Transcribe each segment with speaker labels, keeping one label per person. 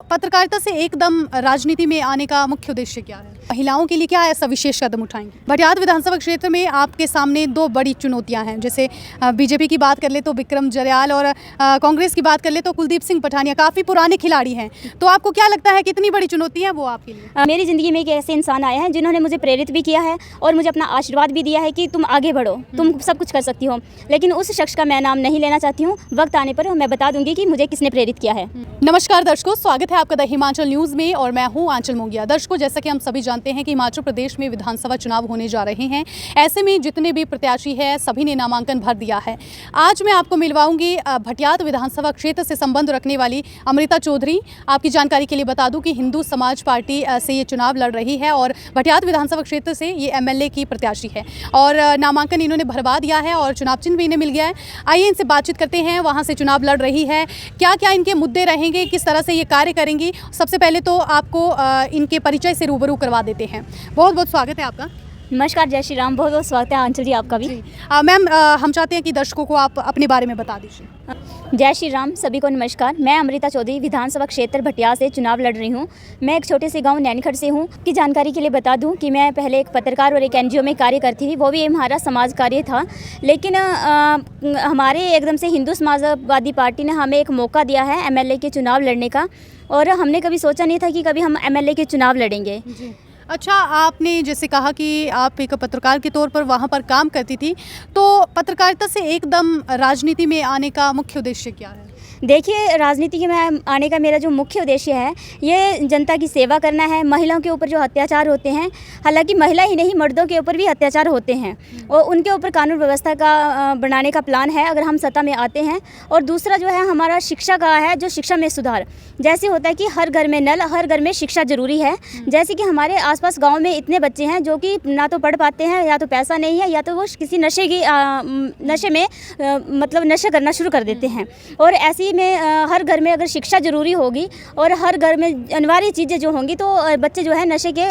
Speaker 1: पत्रकारिता से एकदम राजनीति में आने का मुख्य उद्देश्य क्या है? महिलाओं के लिए क्या ऐसा विशेष कदम उठाएंगे? भटियात विधानसभा क्षेत्र में आपके सामने दो बड़ी चुनौतियां हैं, जैसे बीजेपी की बात कर ले तो विक्रम जरयाल और कांग्रेस की बात कर ले तो कुलदीप सिंह पठानिया, काफ़ी पुराने खिलाड़ी हैं। तो आपको क्या लगता है कितनी बड़ी चुनौती है वो आपके लिए?
Speaker 2: मेरी ज़िंदगी में एक ऐसे इंसान आए हैं जिन्होंने मुझे प्रेरित भी किया है और मुझे अपना आशीर्वाद भी दिया है कि तुम आगे बढ़ो, तुम सब कुछ कर सकती हो। लेकिन उस शख्स का मैं नाम नहीं लेना चाहती हूँ। वक्त आने पर मैं बता दूंगी कि मुझे किसने प्रेरित किया है।
Speaker 1: नमस्कार दर्शकों, स्वागत है आपका द हिमाचल न्यूज़ में और मैं हूं आंचल मोंगिया। दर्शकों, जैसा कि हम सभी जानते हैं कि हिमाचल प्रदेश में विधानसभा चुनाव होने जा रहे हैं। ऐसे में जितने भी प्रत्याशी हैं सभी ने नामांकन भर दिया है। आज मैं आपको मिलवाऊंगी भटियात विधानसभा क्षेत्र से संबंध रखने वाली अमृता चौधरी। आपकी जानकारी के लिए बता दूं कि हिंदू समाज पार्टी से ये चुनाव लड़ रही है और भटियात विधानसभा क्षेत्र से ये एमएलए की प्रत्याशी है और नामांकन इन्होंने भरवा दिया है और चुनाव चिन्ह भी इन्हें मिल गया है। आइए इनसे बातचीत करते हैं, वहाँ से चुनाव लड़ रही है, क्या क्या इनके मुद्दे रहेंगे, किस तरह से ये कार्य करेंगी। सबसे पहले तो आपको इनके परिचय से रूबरू करवा देते हैं। बहुत बहुत स्वागत है आपका।
Speaker 2: नमस्कार, जय श्री राम। बहुत बहुत स्वागत है आंचल जी आपका भी।
Speaker 1: मैम, हम चाहते हैं कि दर्शकों को आप अपने बारे में बता दीजिए।
Speaker 2: जय श्री राम, सभी को नमस्कार। मैं अमृता चौधरी विधानसभा क्षेत्र भटियात से चुनाव लड़ रही हूँ। मैं एक छोटे से गांव नैनीखड़ से हूँ। की जानकारी के लिए बता दूँ कि मैं पहले एक पत्रकार और एक एनजीओ में कार्य करती थी, वो भी हमारा समाज कार्य था। लेकिन हमारे एकदम से हिंदू समाजवादी पार्टी ने हमें एक मौका दिया है एमएलए के चुनाव लड़ने का, और हमने कभी सोचा नहीं था कि कभी हम एमएलए के चुनाव लड़ेंगे।
Speaker 1: अच्छा, आपने जैसे कहा कि आप एक पत्रकार के तौर पर वहाँ पर काम करती थी, तो पत्रकारिता से एकदम राजनीति में आने का मुख्य उद्देश्य क्या है?
Speaker 2: देखिए, राजनीति में आने का मेरा जो मुख्य उद्देश्य है ये जनता की सेवा करना है। महिलाओं के ऊपर जो अत्याचार होते हैं, हालांकि महिला ही नहीं मर्दों के ऊपर भी अत्याचार होते हैं, और उनके ऊपर कानून व्यवस्था का बनाने का प्लान है अगर हम सत्ता में आते हैं। और दूसरा जो है हमारा शिक्षा का है, जो शिक्षा में सुधार। जैसे होता है कि हर घर में नल, हर घर में शिक्षा जरूरी है। जैसे कि हमारे आसपास गाँव में इतने बच्चे हैं जो कि ना तो पढ़ पाते हैं, या तो पैसा नहीं है, या तो वो किसी नशे में मतलब नशा करना शुरू कर देते हैं। और ऐसी में हर घर में अगर शिक्षा ज़रूरी होगी और हर घर में अनिवार्य चीज़ें जो होंगी तो बच्चे जो है नशे के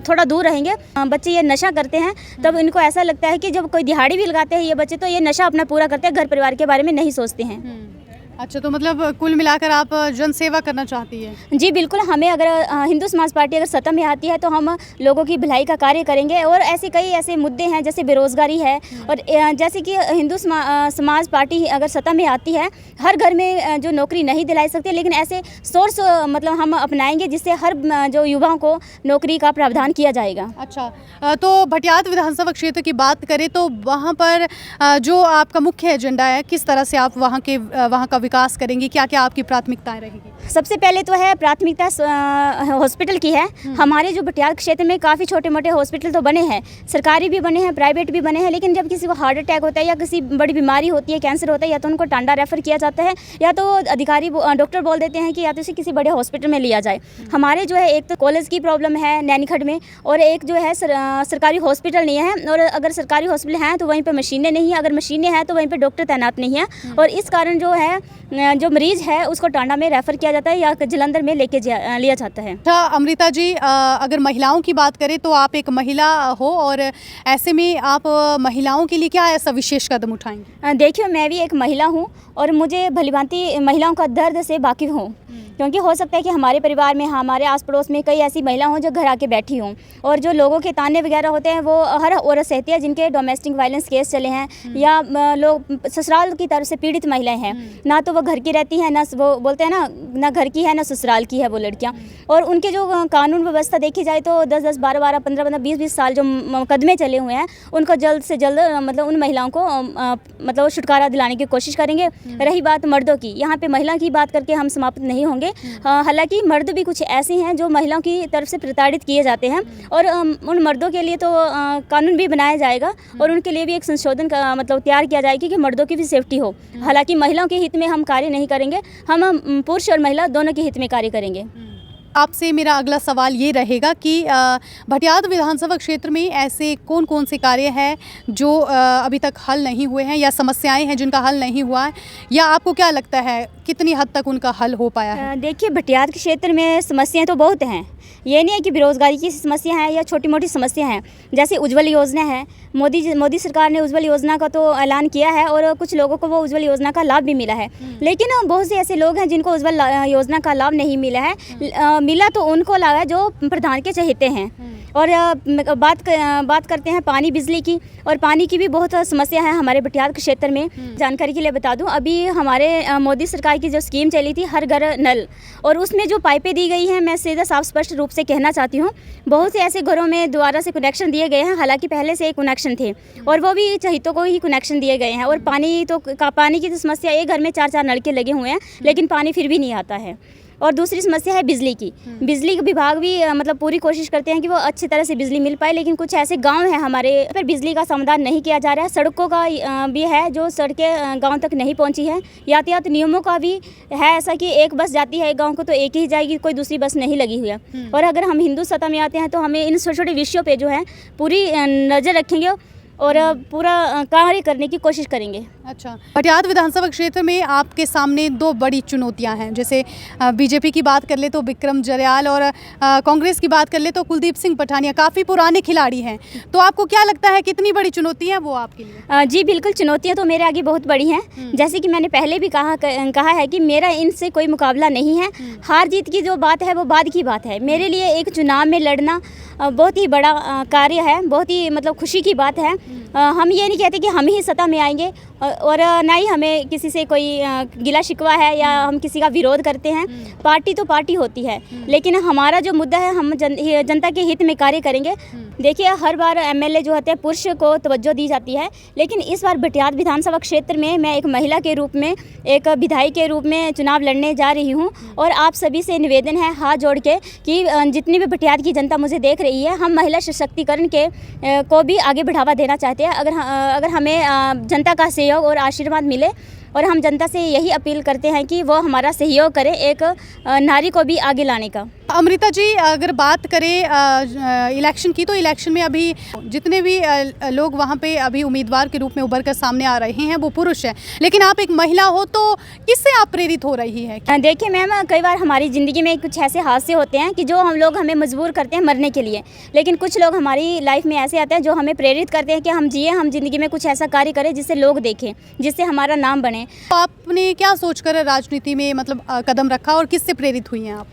Speaker 2: थोड़ा दूर रहेंगे। बच्चे ये नशा करते हैं तब इनको ऐसा लगता है कि जब कोई दिहाड़ी भी लगाते हैं ये बच्चे तो ये नशा अपना पूरा करते हैं, घर परिवार के बारे में नहीं सोचते हैं।
Speaker 1: अच्छा, तो मतलब कुल मिलाकर आप जन सेवा करना चाहती है?
Speaker 2: जी बिल्कुल। हमें अगर हिंदू समाज पार्टी अगर सत्ता में आती है तो हम लोगों की भलाई का कार्य करेंगे। और ऐसे कई ऐसे मुद्दे हैं जैसे बेरोज़गारी है, और जैसे कि हिंदू समाज पार्टी अगर सत्ता में आती है हर घर में जो नौकरी नहीं दिलाई सकते, लेकिन ऐसे सोर्स मतलब हम अपनाएंगे जिससे हर जो युवाओं को नौकरी का प्रावधान किया जाएगा।
Speaker 1: अच्छा, तो भटियात विधानसभा क्षेत्र की बात करें तो वहाँ पर जो आपका मुख्य एजेंडा है, किस तरह से आप वहाँ का विकास करेंगी, क्या क्या आपकी प्राथमिकताएं रहेगी?
Speaker 2: सबसे पहले तो है प्राथमिकता हॉस्पिटल की है। हमारे जो भटियात क्षेत्र में काफ़ी छोटे मोटे हॉस्पिटल तो बने हैं, सरकारी भी बने हैं, प्राइवेट भी बने हैं। लेकिन जब किसी को हार्ट अटैक होता है या किसी बड़ी बीमारी होती है, कैंसर होता है, या तो उनको टांडा रेफर किया जाता है, या तो अधिकारी डॉक्टर बोल देते हैं कि या तो उसे किसी बड़े हॉस्पिटल में लिया जाए। हमारे जो है एक तो कॉलेज की प्रॉब्लम है नैनीखड़ में, और एक जो है सरकारी हॉस्पिटल नहीं है। और अगर सरकारी हॉस्पिटल हैं तो वहीं पर मशीनें नहीं हैं, अगर मशीनें हैं तो वहीं पर डॉक्टर तैनात नहीं है। और इस कारण जो है जो मरीज़ है उसको टांडा में रेफ़र किया जाता है या जलंधर में लिया जाता है।
Speaker 1: अच्छा अमृता जी, अगर महिलाओं की बात करें तो आप एक महिला हो और ऐसे में आप महिलाओं के लिए क्या ऐसा विशेष कदम उठाएंगे?
Speaker 2: देखिए, मैं भी एक महिला हूँ और मुझे भलीभांति महिलाओं का दर्द से वाकिफ़ हूँ, क्योंकि हो सकता है कि हमारे परिवार में, हमारे आस पड़ोस में कई ऐसी महिला हों जो घर आके बैठी हों, और जो लोगों के ताने वगैरह होते हैं वो हर औरत सहती है जिनके डोमेस्टिक वायलेंस केस चले हैं, या लोग ससुराल की तरफ से पीड़ित महिलाएं हैं। ना तो वो घर की रहती हैं, ना वो बोलते हैं ना घर की है ना ससुराल की है वो लड़कियाँ। और उनके जो कानून व्यवस्था देखी जाए तो 10-10, 12-12, 15-15, 20-20 साल जो मुकदमे चले हुए हैं उनको जल्द से जल्द मतलब उन महिलाओं को मतलब छुटकारा दिलाने की कोशिश करेंगे। रही बात मर्दों की, यहाँ पे महिला की बात करके हम समाप्त नहीं होंगे। हालांकि मर्द भी कुछ ऐसे हैं जो महिलाओं की तरफ से प्रताड़ित किए जाते हैं, और उन मर्दों के लिए तो कानून भी बनाया जाएगा और उनके लिए भी एक संशोधन का मतलब तैयार किया जाएगा कि मर्दों की भी सेफ्टी हो। हालांकि महिलाओं के हित में हम कार्य नहीं करेंगे, हम पुरुष और महिला दोनों के हित में कार्य करेंगे।
Speaker 1: आपसे मेरा अगला सवाल ये रहेगा कि भटियात विधानसभा क्षेत्र में ऐसे कौन कौन से कार्य हैं जो अभी तक हल नहीं हुए हैं, या समस्याएं हैं जिनका हल नहीं हुआ है, या आपको क्या लगता है कितनी हद तक उनका हल हो पाया है?
Speaker 2: देखिए, भटियात के क्षेत्र में समस्याएं तो बहुत हैं, ये नहीं है कि बेरोजगारी की समस्या है या छोटी मोटी समस्या है। जैसे उज्ज्वल योजना है, मोदी सरकार ने उज्ज्वल योजना का तो ऐलान किया है और कुछ लोगों को वो उज्ज्वल योजना का लाभ भी मिला है, लेकिन बहुत से ऐसे लोग हैं जिनको उज्ज्वल योजना का लाभ नहीं मिला है। मिला तो उनको लाभ है जो प्रधान के चहेते हैं। और बात करते हैं पानी बिजली की, और पानी की भी बहुत समस्या है हमारे बटियात क्षेत्र में। जानकारी के लिए बता दूं, अभी हमारे मोदी सरकार की जो स्कीम चली थी हर घर नल, और उसमें जो पाइपें दी गई हैं, मैं सीधा साफ स्पष्ट रूप से कहना चाहती हूँ, बहुत से ऐसे घरों में दोबारा से कनेक्शन दिए गए हैं, हालांकि पहले से एक कनेक्शन थे और वो भी चहितों को ही कनेक्शन दिए गए हैं। और पानी की तो समस्या, एक घर में 4-4 नलके लगे हुए हैं लेकिन पानी फिर भी नहीं आता है। और दूसरी समस्या है बिजली की। बिजली विभाग भी मतलब पूरी कोशिश करते हैं कि वो अच्छी तरह से बिजली मिल पाए, लेकिन कुछ ऐसे गांव हैं हमारे पर बिजली का समाधान नहीं किया जा रहा है। सड़कों का भी है, जो सड़कें गांव तक नहीं पहुंची है। यातायात नियमों का भी है ऐसा कि एक बस जाती है गाँव को तो एक ही जाएगी, कोई दूसरी बस नहीं लगी हुई है। और अगर हम हिंदू सत्ता में आते हैं तो हमें इन छोटे छोटे विषयों पर जो है पूरी नज़र रखेंगे और पूरा कार्य करने की कोशिश करेंगे।
Speaker 1: अच्छा, पटियाला विधानसभा क्षेत्र में आपके सामने 2 बड़ी चुनौतियां हैं। जैसे बीजेपी की बात कर ले तो विक्रम जरयाल, और कांग्रेस की बात कर ले तो कुलदीप सिंह पठानिया, काफ़ी पुराने खिलाड़ी हैं। तो आपको क्या लगता है कितनी बड़ी चुनौती है वो आपके लिए?
Speaker 2: जी बिल्कुल, चुनौतियां तो मेरे आगे बहुत बड़ी हैं। जैसे कि मैंने पहले भी कहा है कि मेरा इनसे कोई मुकाबला नहीं है। हार जीत की जो बात है वो बाद की बात है। मेरे लिए एक चुनाव में लड़ना बहुत ही बड़ा कार्य है, बहुत ही मतलब खुशी की बात है। हम ये नहीं कहते कि हम ही सत्ता में आएंगे, और ना ही हमें किसी से कोई गिला शिकवा है या हम किसी का विरोध करते हैं। पार्टी तो पार्टी होती है, लेकिन हमारा जो मुद्दा है, हम जनता के हित में कार्य करेंगे। देखिए, हर बार एमएलए जो होते हैं पुरुष को तवज्जो दी जाती है, लेकिन इस बार बटियात विधानसभा क्षेत्र में मैं एक महिला के रूप में, एक विधायक के रूप में चुनाव लड़ने जा रही हूं। और आप सभी से निवेदन है हाथ जोड़ के कि जितनी भी बटियात की जनता मुझे देख रही है, हम महिला सशक्तिकरण को भी आगे बढ़ावा देना चाहते हैं। अगर हमें जनता का सहयोग और आशीर्वाद मिले, और हम जनता से यही अपील करते हैं कि वो हमारा सहयोग करें एक नारी को भी आगे लाने का।
Speaker 1: अमृता जी, अगर बात करें इलेक्शन की, तो इलेक्शन में अभी जितने भी लोग वहाँ पे अभी उम्मीदवार के रूप में उभर कर सामने आ रहे हैं वो पुरुष हैं, लेकिन आप एक महिला हो, तो किससे आप प्रेरित हो रही है?
Speaker 2: देखिए मैम, कई बार हमारी ज़िंदगी में कुछ ऐसे हादसे होते हैं कि जो हमें मजबूर करते हैं मरने के लिए, लेकिन कुछ लोग हमारी लाइफ में ऐसे आते हैं जो हमें प्रेरित करते हैं कि हम जिए, हम ज़िंदगी में कुछ ऐसा कार्य करें जिससे लोग देखें, जिससे हमारा नाम बने।
Speaker 1: तो आपने क्या सोचकर राजनीति में मतलब कदम रखा और किससे प्रेरित हुई हैं आप?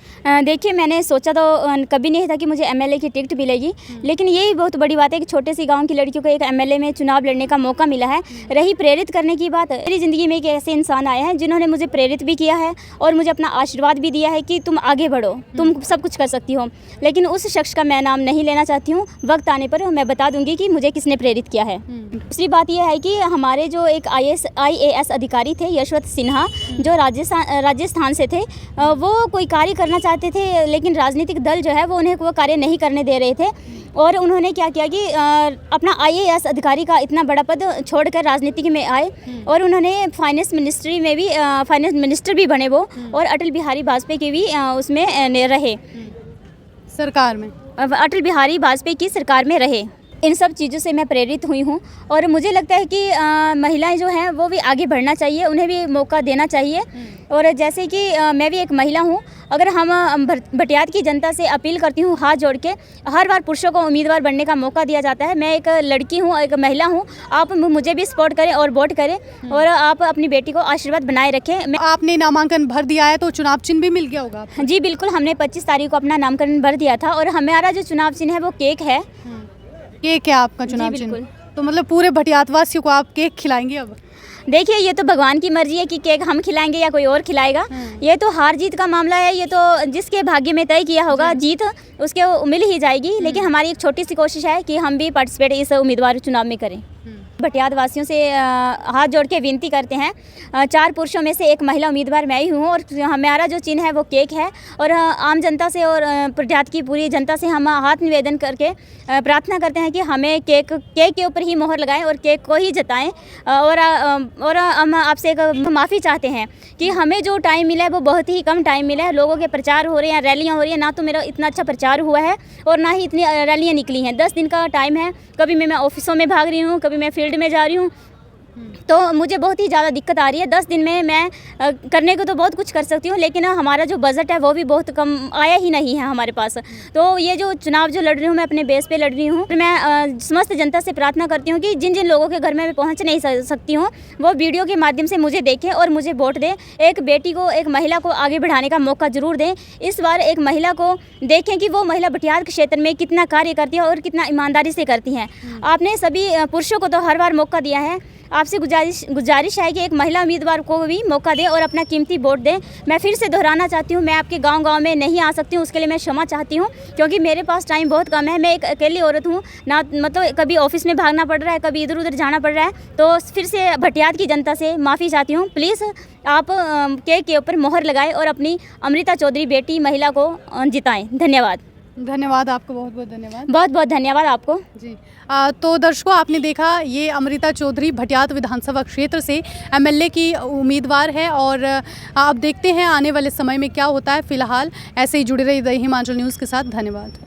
Speaker 2: देखिए, मैंने सोचा तो कभी नहीं था कि मुझे एमएलए की टिकट मिलेगी, लेकिन यही बहुत बड़ी बात है कि छोटे सी गांव की लड़कियों को एक एमएलए में चुनाव लड़ने का मौका मिला है। रही प्रेरित करने की बात, मेरी ज़िंदगी में एक ऐसे इंसान आए हैं जिन्होंने मुझे प्रेरित भी किया है और मुझे अपना आशीर्वाद भी दिया है कि तुम आगे बढ़ो, तुम सब कुछ कर सकती हो। लेकिन उस शख्स का मैं नाम नहीं लेना चाहती हूँ, वक्त आने पर मैं बता दूंगी कि मुझे किसने प्रेरित किया है। दूसरी बात यह है कि हमारे जो एक IAS अधिकारी थे, यशवंत सिन्हा, जो राजस्थान से थे, वो कोई कार्य करना चाहते थे, लेकिन राजनीतिक दल जो है वो उन्हें वो कार्य नहीं करने दे रहे थे। और उन्होंने क्या किया कि अपना IAS अधिकारी का इतना बड़ा पद छोड़कर राजनीति में आए, और उन्होंने फाइनेंस मिनिस्ट्री में भी फाइनेंस मिनिस्टर भी बने वो, और अटल बिहारी वाजपेयी के भी उसमें रहे,
Speaker 1: सरकार में,
Speaker 2: अटल बिहारी वाजपेयी की सरकार में रहे। इन सब चीज़ों से मैं प्रेरित हुई हूँ, और मुझे लगता है कि महिलाएं जो हैं वो भी आगे बढ़ना चाहिए, उन्हें भी मौका देना चाहिए। और जैसे कि मैं भी एक महिला हूँ, अगर हम बटियात की जनता से अपील करती हूँ हाथ जोड़ के, हर बार पुरुषों को उम्मीदवार बनने का मौका दिया जाता है। मैं एक लड़की हूँ, एक महिला हूँ, आप मुझे भी सपोर्ट करें और वोट करें, और आप अपनी बेटी को आशीर्वाद बनाए रखें।
Speaker 1: आपने नामांकन भर दिया है तो चुनाव चिन्ह भी मिल गया होगा?
Speaker 2: जी बिल्कुल, हमने 25 तारीख को अपना नामांकन भर दिया था, और हमारा जो चुनाव चिन्ह है वो केक है।
Speaker 1: केक है आपका चुनाव चिन्ह? तो मतलब पूरे भटियात वासियों को आप केक खिलाएंगे अब?
Speaker 2: देखिए, ये तो भगवान की मर्जी है कि केक हम खिलाएंगे या कोई और खिलाएगा। ये तो हार जीत का मामला है, ये तो जिसके भाग्य में तय किया होगा जीत उसके मिल ही जाएगी। लेकिन हमारी एक छोटी सी कोशिश है कि हम भी पार्टिसिपेट इस उम्मीदवार चुनाव में करें। भटियात वासियों से हाथ जोड़ के विनती करते हैं, 4 पुरुषों में से एक महिला उम्मीदवार मैं ही हूँ, और हमारा जो चिन्ह है वो केक है। और आम जनता से और भटियात की पूरी जनता से हम हाथ निवेदन करके प्रार्थना करते हैं कि हमें केक के ऊपर ही मोहर लगाएं और केक को ही जताएं। और हम आपसे एक माफ़ी चाहते हैं कि हमें जो टाइम मिला है वो बहुत ही कम टाइम मिला है। लोगों के प्रचार हो रहे हैं, रैलियाँ हो रही हैं, ना तो मेरा इतना अच्छा प्रचार हुआ है और ना ही इतनी रैलियाँ निकली हैं। 10 दिन का टाइम है, कभी मैं ऑफिसों में भाग रही हूँ, कभी मैं फील्ड में जा रही हूँ, तो मुझे बहुत ही ज़्यादा दिक्कत आ रही है। 10 दिन में मैं करने को तो बहुत कुछ कर सकती हूँ, लेकिन हमारा जो बजट है वो भी बहुत कम, आया ही नहीं है हमारे पास। तो ये जो चुनाव जो लड़ रही हूँ मैं अपने बेस पे लड़ रही हूँ। मैं समस्त जनता से प्रार्थना करती हूँ कि जिन जिन लोगों के घर में मैं पहुँच नहीं सकती हूँ वो वीडियो के माध्यम से मुझे देखें और मुझे वोट दें। एक बेटी को, एक महिला को आगे बढ़ाने का मौका ज़रूर दें। इस बार एक महिला को देखें कि वो महिला बटियात के क्षेत्र में कितना कार्य करती है और कितना ईमानदारी से करती हैं। आपने सभी पुरुषों को तो हर बार मौका दिया है, आपसे गुजारिश है कि एक महिला उम्मीदवार को भी मौका दें और अपना कीमती वोट दें। मैं फिर से दोहराना चाहती हूँ, मैं आपके गांव-गांव में नहीं आ सकती हूँ, उसके लिए मैं क्षमा चाहती हूँ, क्योंकि मेरे पास टाइम बहुत कम है। मैं एक अकेली औरत हूँ ना, मतलब कभी ऑफिस में भागना पड़ रहा है, कभी इधर उधर जाना पड़ रहा है। तो फिर से भटियात की जनता से माफ़ी चाहती हूँ। प्लीज़ आप केक के ऊपर मोहर लगाएँ और अपनी अमृता चौधरी बेटी महिला को जिताएँ। धन्यवाद।
Speaker 1: धन्यवाद आपको, बहुत बहुत धन्यवाद।
Speaker 2: बहुत बहुत धन्यवाद आपको
Speaker 1: जी। तो दर्शकों, आपने देखा ये अमृता चौधरी भटियात विधानसभा क्षेत्र से एमएलए की उम्मीदवार है और अब देखते हैं आने वाले समय में क्या होता है। फिलहाल ऐसे ही जुड़े रहिए हिमाचल न्यूज़ के साथ। धन्यवाद।